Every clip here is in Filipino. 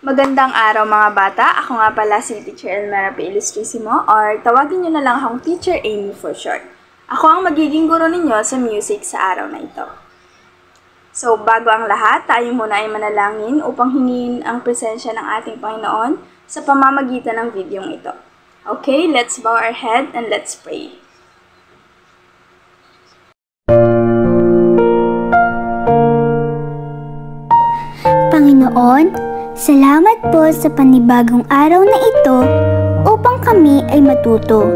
Magandang araw mga bata, ako nga pala si Teacher Elmera P. Ilustrisimo or tawagin nyo na lang akong Teacher Amy for short. Ako ang magiging guro ninyo sa music sa araw na ito. So bago ang lahat, tayo muna ay manalangin upang hingin ang presensya ng ating Panginoon sa pamamagitan ng videong ito. Okay, let's bow our head and let's pray. Panginoon, salamat po sa panibagong araw na ito upang kami ay matuto.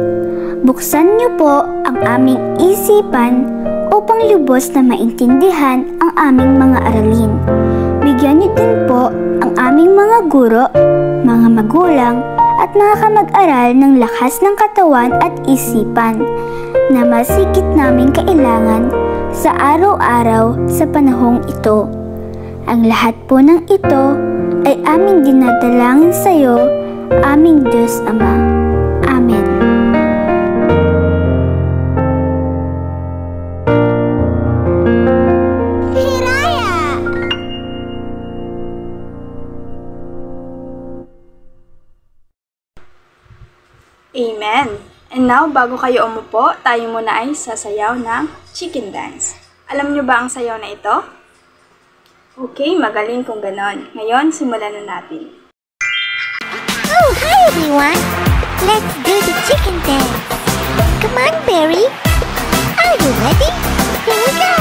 Buksan niyo po ang aming isipan upang lubos na maintindihan ang aming mga aralin. Bigyan niyo din po ang aming mga guro, mga magulang at mga kamag-aral ng lakas ng katawan at isipan na mas higit naming kailangan sa araw-araw sa panahong ito. Ang lahat po ng ito ay aming dinadalangin sa iyo, aming Diyos Ama. Amen. Hiraya! Amen! And now, bago kayo umupo, tayo muna ay sasayaw ng chicken dance. Alam nyo ba ang sayaw na ito? Okay, magaling kung ganon. Ngayon, simulan na natin. Oh, hi everyone! Let's do the chicken dance! Come on, Barry! Are you ready? Here we go!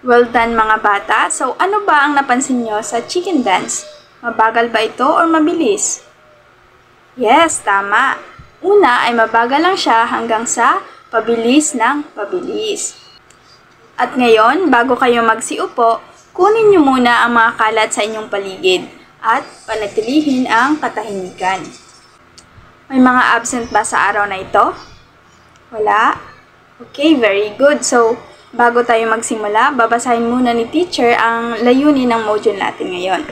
Well done mga bata. So ano ba ang napansin nyo sa chicken dance? Mabagal ba ito or mabilis? Yes, tama. Una ay mabagal lang siya hanggang sa pabilis ng pabilis. At ngayon, bago kayo magsiupo, kunin nyo muna ang mga kalat sa inyong paligid at panatilihin ang katahimikan. May mga absent ba sa araw na ito? Wala? Okay, very good. So, bago tayo magsimula, babasahin muna ni teacher ang layunin ng module natin ngayon.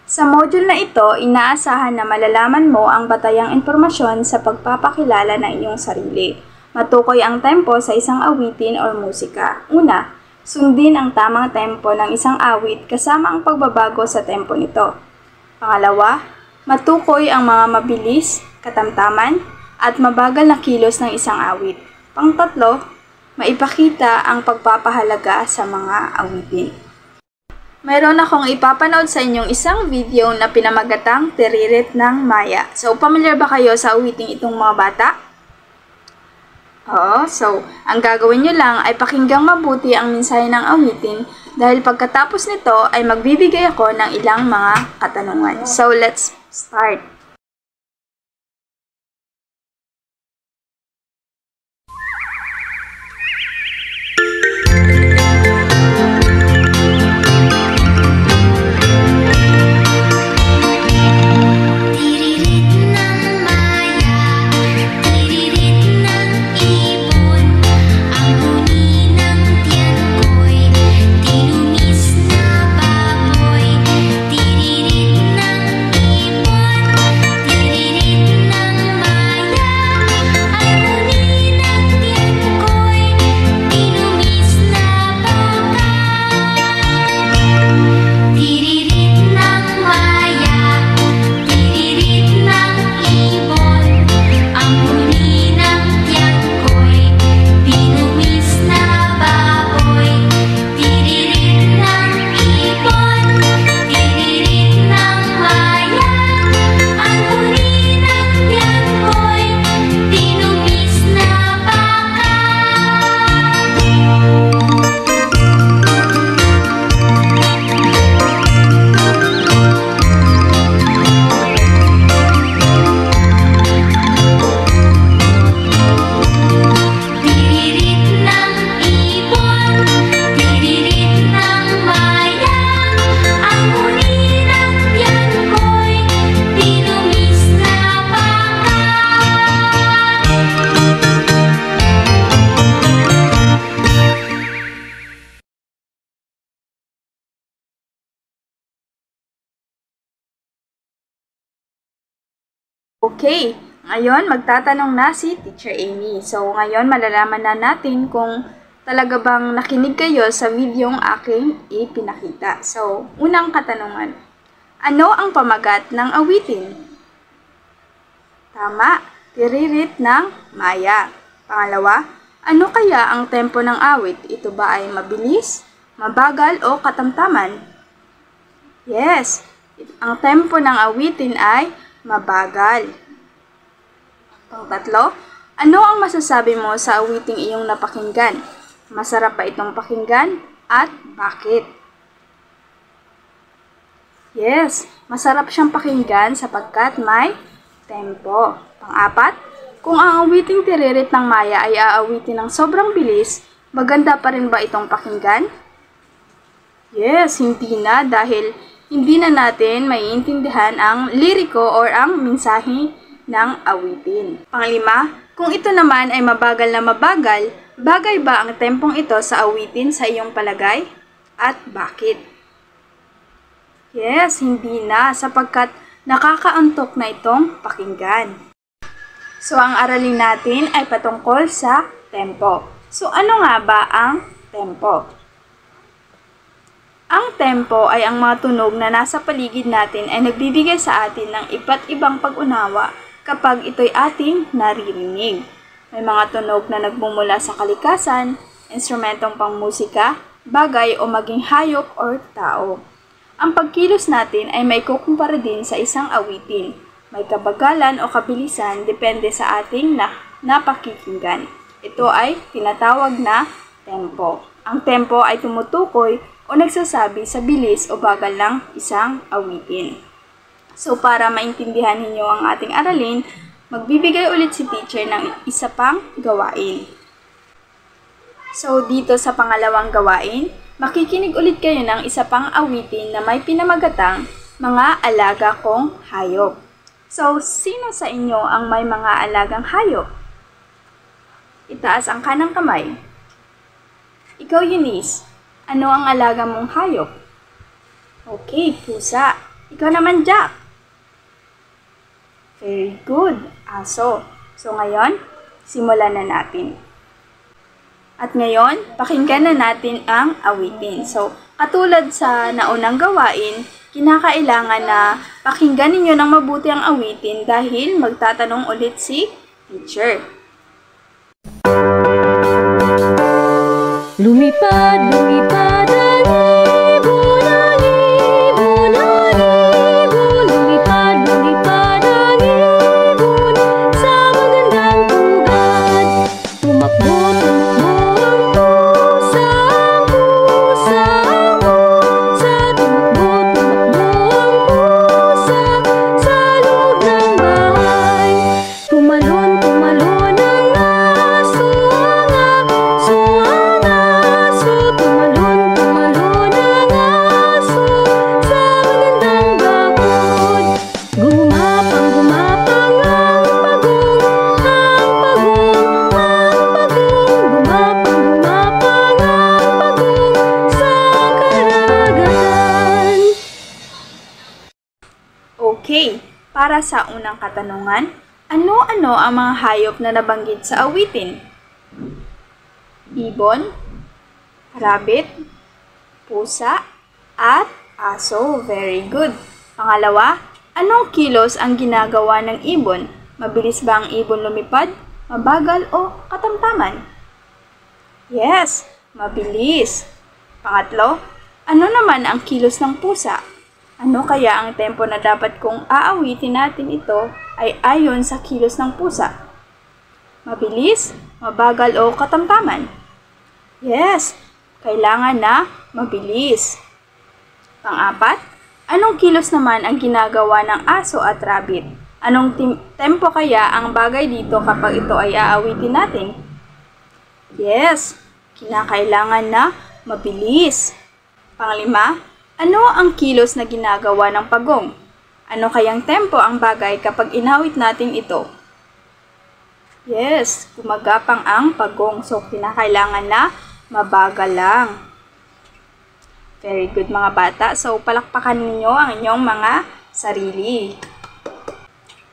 Sa module na ito, inaasahan na malalaman mo ang batayang impormasyon sa pagpapakilala ng iyong sarili. Matukoy ang tempo sa isang awitin o musika. Una, sundin ang tamang tempo ng isang awit kasama ang pagbabago sa tempo nito. Pangalawa, matukoy ang mga mabilis, katamtaman, at mabagal na kilos ng isang awit. Pangtatlo, maipakita ang pagpapahalaga sa mga awitin. mayroon akong ipapanood sa inyong isang video na pinamagatang Tiririt ng Maya. So, familiar ba kayo sa awiting itong mga bata? Oo, so, ang gagawin nyo lang ay pakinggang mabuti ang mensahe ng awitin dahil pagkatapos nito ay magbibigay ako ng ilang mga katanungan. So, let's start. Okay, ngayon magtatanong na si Teacher Amy. So, ngayon malalaman na natin kung talaga bang nakinig kayo sa videong aking ipinakita. So, unang katanungan. Ano ang pamagat ng awitin? Tama, Tiririt ng Maya. Pangalawa, ano kaya ang tempo ng awit? Ito ba ay mabilis, mabagal o katamtaman? Yes, ang tempo ng awitin ay mabagal. Pang-tatlo, ano ang masasabi mo sa awiting iyong napakinggan? Masarap ba itong pakinggan at bakit? Yes, masarap siyang pakinggan sapagkat may tempo. Pang-apat, kung ang awiting Tiririt ng Maya ay aawitin ng sobrang bilis, maganda pa rin ba itong pakinggan? Yes, hindi na dahil hindi na natin maiintindihan ang liriko or ang mensahe ng awitin. Panglima, kung ito naman ay mabagal na mabagal, bagay ba ang tempong ito sa awitin sa iyong palagay? At bakit? Yes, hindi na sapagkat nakakaantok na itong pakinggan. So, ang aralin natin ay patungkol sa tempo. So, ano nga ba ang tempo? Ang tempo ay ang mga tunog na nasa paligid natin ay nagbibigay sa atin ng iba't ibang pag-unawa kapag ito'y ating naririnig. May mga tunog na nagmumula sa kalikasan, instrumentong pangmusika, bagay o maging hayop or tao. Ang pagkilos natin ay may kukumpara din sa isang awitin. May kabagalan o kabilisan depende sa ating napakikinggan. Ito ay tinatawag na tempo. Ang tempo ay tumutukoy o nagsasabi sa bilis o bagal ng isang awitin. So, para maintindihan ninyo ang ating aralin, magbibigay ulit si teacher ng isa pang gawain. So, dito sa pangalawang gawain, makikinig ulit kayo ng isa pang awitin na may pinamagatang Mga Alaga Kong Hayop. So, sino sa inyo ang may mga alagang hayop? Itaas ang kanang kamay. Ikaw, Eunice. Ano ang alaga mong hayop? Okay, pusa. Ikaw naman, Jack. Very good, aso. So ngayon, simulan na natin. At ngayon, pakinggan na natin ang awitin. So, katulad sa naunang gawain, kinakailangan na pakinggan ninyo ng mabuti ang awitin dahil magtatanong ulit si teacher. Lumipad, lumipad ang ibon, ang Okay, para sa unang katanungan, ano-ano ang mga hayop na nabanggit sa awitin? Ibon, rabbit, pusa, at aso. Very good. Pangalawa, anong kilos ang ginagawa ng ibon? Mabilis ba ang ibon lumipad, mabagal o katamtaman? Yes, mabilis. Pangatlo, ano naman ang kilos ng pusa? Ano kaya ang tempo na dapat kung aawitin natin ito ay ayon sa kilos ng pusa? Mabilis, mabagal o katamtaman? Yes, kailangan na mabilis. Pang-apat, anong kilos naman ang ginagawa ng aso at rabbit? Anong tempo kaya ang bagay dito kapag ito ay aawitin natin? Yes, kinakailangan na mabilis. Panglima, ano ang kilos na ginagawa ng pagong? Ano kayang tempo ang bagay kapag inawit natin ito? Yes, gumagapang ang pagong. So, kinakailangan na mabagal lang. Very good mga bata. So, palakpakan ninyo ang inyong mga sarili.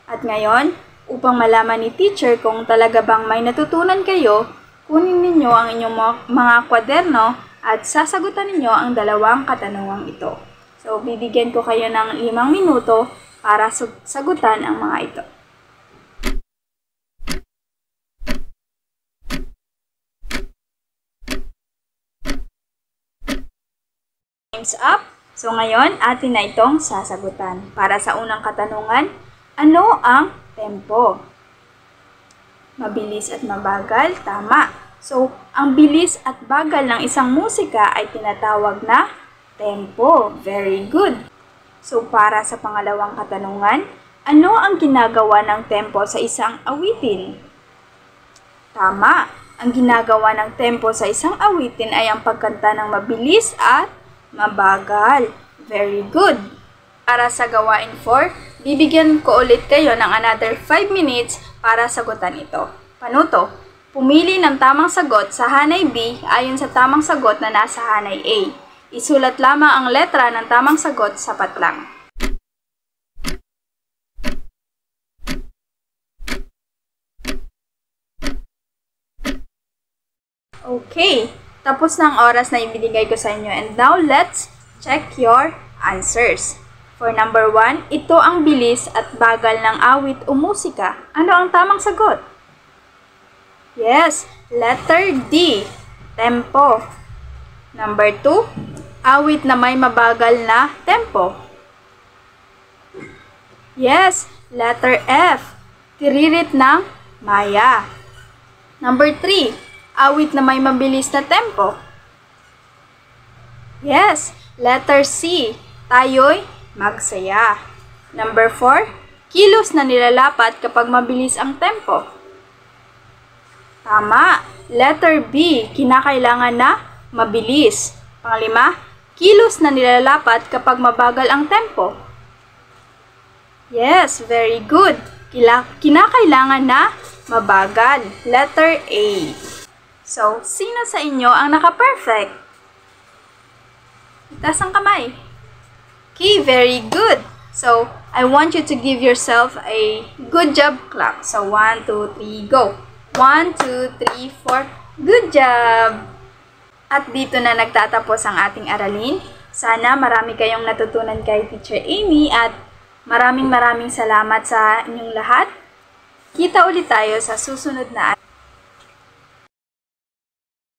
At ngayon, upang malaman ni teacher kung talaga bang may natutunan kayo, kunin ninyo ang inyong mga kwaderno at sasagutan ninyo ang dalawang katanungang ito. So, bibigyan ko kayo ng 5 minuto para sagutan ang mga ito. Time's up. So, ngayon, atin na itong sasagutan. Para sa unang katanungan, ano ang tempo? Mabilis at mabagal? Tama. So, ang bilis at bagal ng isang musika ay tinatawag na tempo. Very good. So, para sa pangalawang katanungan, ano ang ginagawa ng tempo sa isang awitin? Tama. Ang ginagawa ng tempo sa isang awitin ay ang pagkanta ng mabilis at mabagal. Very good. Para sa gawain 4, bibigyan ko ulit kayo ng another 5 minutes para sagutan ito. Panuto? Pumili ng tamang sagot sa hanay B ayon sa tamang sagot na nasa hanay A. Isulat lamang ang letra ng tamang sagot, sapat lang. Okay, tapos na ang oras na ibinigay ko sa inyo. And now, let's check your answers. For number 1, ito ang bilis at bagal ng awit o musika. Ano ang tamang sagot? Yes, letter D, tempo. Number 2, awit na may mabagal na tempo. Yes, letter F, tiririt ng maya. Number 3, awit na may mabilis na tempo. Yes, letter C, tayo'y magsaya. Number 4, kilos na nilalapat kapag mabilis ang tempo. Tama. Letter B, kinakailangan na mabilis. Panglima, kilos na nilalapat kapag mabagal ang tempo. Yes, very good. Kinakailangan na mabagal. Letter A. So, sino sa inyo ang naka-perfect? Itaas ang kamay. Okay, very good. So, I want you to give yourself a good job clap. So, 1, 2, 3, go. 1, 2, 3, 4. Good job! At dito na nagtatapos ang ating aralin. Sana marami kayong natutunan kay Teacher Amy at maraming salamat sa inyong lahat. Kita ulit tayo sa susunod na aralin.